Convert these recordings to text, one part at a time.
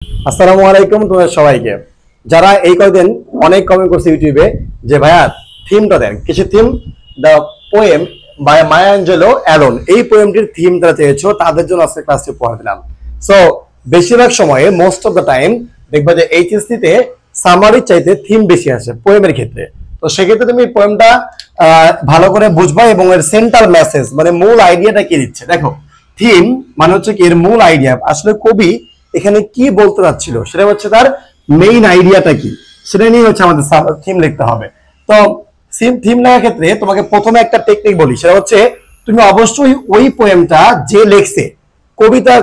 আসসালামু আলাইকুম তোমাদের সবাইকে। যারা এই কয়েকদিন অনেক কমেন্ট করছে ইউটিউবে যে ভাইয়া থিমটা দেন, কিছু theme the poem by Maya Angelou alone, এই পোয়েমটির থিম তারা চেয়েছো, তাদের জন্য আজকে ক্লাসটি পড়া দিলাম। সো বেশিরভাগ সময়ে মোস্ট অফ দ্য টাইম দেখবা যে এইচএসসি তে সামারির চাইতে থিম বেশি আসে পোয়েমের ক্ষেত্রে। তো সেক্ষেত্রে তুমি পোয়েমটা ভালো করে বুঝবা এবং এর সেন্ট্রাল মেসেজ মানে মূল আইডিয়াটা কি দিচ্ছে। দেখো, থিম মানে হচ্ছে কি এর মূল আইডিয়া, আসলে কবি এখানে কি বলতে চাচ্ছিল সেটা হচ্ছে তার মেইন আইডিয়াটা কি, সেটা নিয়ে হচ্ছে আমাদের থিম লিখতে হবে। তো থিম লেখার ক্ষেত্রে তোমাকে প্রথমে একটা টেকনিক বলি, সেটা হচ্ছে তুমি অবশ্যই ওই পোয়েমটা যে লিখছে,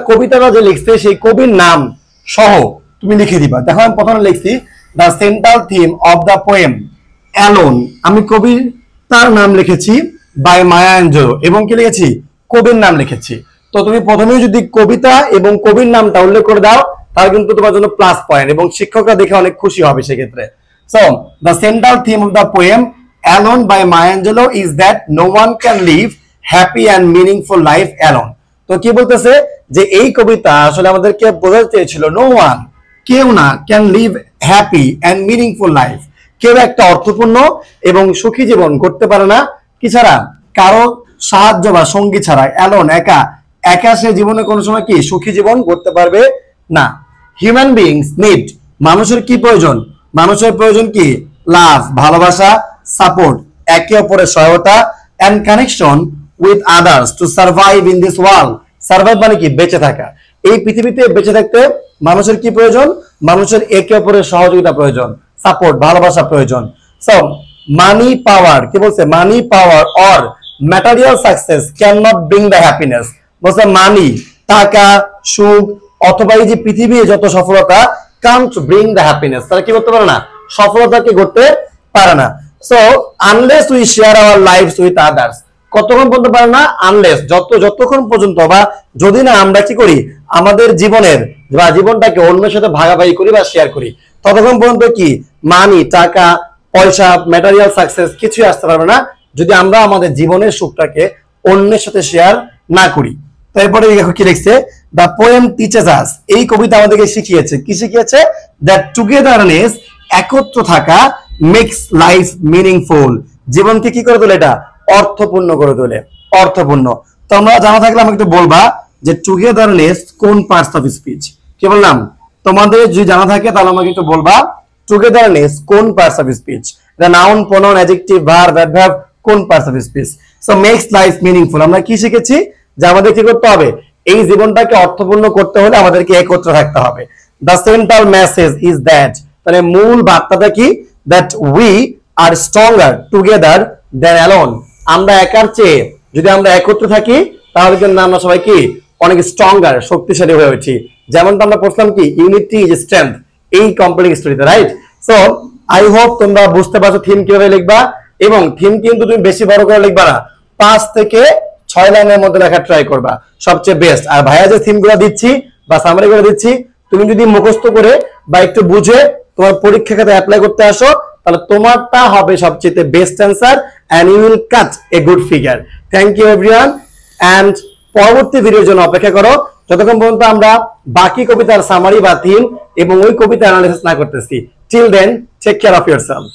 কবিতাটা যে লিখছে সেই কবির নাম সহ তুমি লিখে দিবা। দেখো আমি প্রথমে লিখছি the central theme of the poem alone, আমি কবির তার নাম লিখেছি বাই মায়া অ্যাঞ্জেলো এবং কি লিখেছি কবির নাম লিখেছি। তো তুমি প্রথমেই যদি কবিতা এবং কবির নামটা উল্লেখ করে দাও তাহলে কিন্তু তোমার জন্য প্লাস পয়েন্ট এবং শিক্ষকরা দেখে অনেক খুশি হবে সেক্ষেত্রে। So the central theme of the poem alone by Maya Angelou is that no one can live happy and meaningful life alone. তো কি বলতেছে যে এই কবিতা আসলে আমাদেরকে বোঝাতে চেয়েছিল নো ওয়ান, কেউ না, can live happy and meaningful life, কেউ একটা অর্থপূর্ণ এবং সুখী জীবন করতে পারে না কি ছাড়া, কারো সাহায্য বা সঙ্গী ছাড়া। অ্যালোন, একা, একা সে জীবনে কোনো সময় কি সুখী জীবন করতে পারবে না। হিউম্যান বিংস নিড, মানুষের কি প্রয়োজন, মানুষের প্রয়োজন কি লাভ, ভালোবাসা, সাপোর্ট, একে অপরের সহায়তা, and connection with others to survive in this world. Survive মানে কি বেঁচে থাকা, এই পৃথিবীতে বেঁচে থাকতে মানুষের কি প্রয়োজন, মানুষের একে অপরের সহযোগিতা প্রয়োজন, সাপোর্ট, ভালোবাসা প্রয়োজন। সো মানি পাওয়ার, কি বলছে, money power or material success can not bring the happiness. বলছে মানি, টাকা, সুখ অথবা এই যে পৃথিবীর যত সফলতা কান্ট ব্রিং দ্য হ্যাপিনেস, তারা কি করতে পারে না, সফলতাকে করতে পারে না। So unless we share our lives with others, কতক্ষণ পর্যন্ত পারে না, আনলেস যতক্ষণ পর্যন্ত বা যদি না আমরা কি করি আমাদের জীবনের বা জীবনটাকে অন্যের সাথে ভাগাভাগি করি বা শেয়ার করি, ততক্ষণ পর্যন্ত কি মানি, টাকা, পয়সা, ম্যাটেরিয়াল সাকসেস কিছুই আসতে পারবে না যদি আমরা আমাদের জীবনের সুখটাকে অন্যের সাথে শেয়ার না করি। তারপরে দেখো কি লিখছে, দ্য পোয়েম টিচেস আস, এই কবিতা আমাদেরকে শিখিয়েছে, কি শিখিয়েছে, দ্যাট টুগেদারনেস, একত্র থাকা, মেক্স লাইফ মিনিংফুল, জীবনকে কি করে তোলে, এটা অর্থপূর্ণ করে তোলে, অর্থপূর্ণ। তো আমরা জানা থাকলে আমাকে একটু বলবা যে টুগেদারনেস কোন পার্টস অফ স্পিচ, কি বললাম, তোমাদের যদি জানা থাকে তাহলে আমাকে একটু বলবা টুগেদারনেস কোন parts of speech, the noun, pronoun, adjective, verb, adverb কোন parts of speech. So makes life meaningful, আমরা কি শিখেছি যে আমাদের কি করতে হবে, এই জীবনটাকে অর্থপূর্ণ করতে হলে আমাদেরকে একত্র থাকতে হবে। The central message is that, তাহলে মূল বার্তাটা কি, that we are stronger together than alone, আমরা একার চেয়ে যদি আমরা একত্র থাকি তাহলে কিন্তু আমরা সবাই কি অনেক স্ট্রঙ্গার, শক্তিশালী হয়ে উঠি। যেমনটা আমরা পড়লাম কি ইউনিটি ইজ স্ট্রেংথ, এই কমপ্লেক্স স্টোরিতে, রাইট। সো আই হোপ তোমরা বুঝতে পারছো থিম কিভাবে লিখবা, এবং থিম কিন্তু তুমি বেশি বড় করে লিখবা না, 5 থেকে 6 লাইনের মধ্যে লেখা ট্রাই করবা, সবচেয়ে বেস্ট। আর ভাইয়া যে থিম গুলো দিচ্ছি বা সামারি করে দিচ্ছি, তুমি যদি মুখস্থ করে বা একটু বুঝে তোমার পরীক্ষা খাতে অ্যাপ্লাই করতে আসো তাহলে তোমারটা হবে সবচেয়ে best answer and you will cut a good figure. Thank you everyone, and পরবর্তী ভিডিওর জন্য অপেক্ষা করো যতক্ষণ পর্যন্ত আমরা বাকি কবিতার সামারি বা থিম এবং ওই কবিতা অ্যানালিসিস না করতেছি। Till then take care of yourself.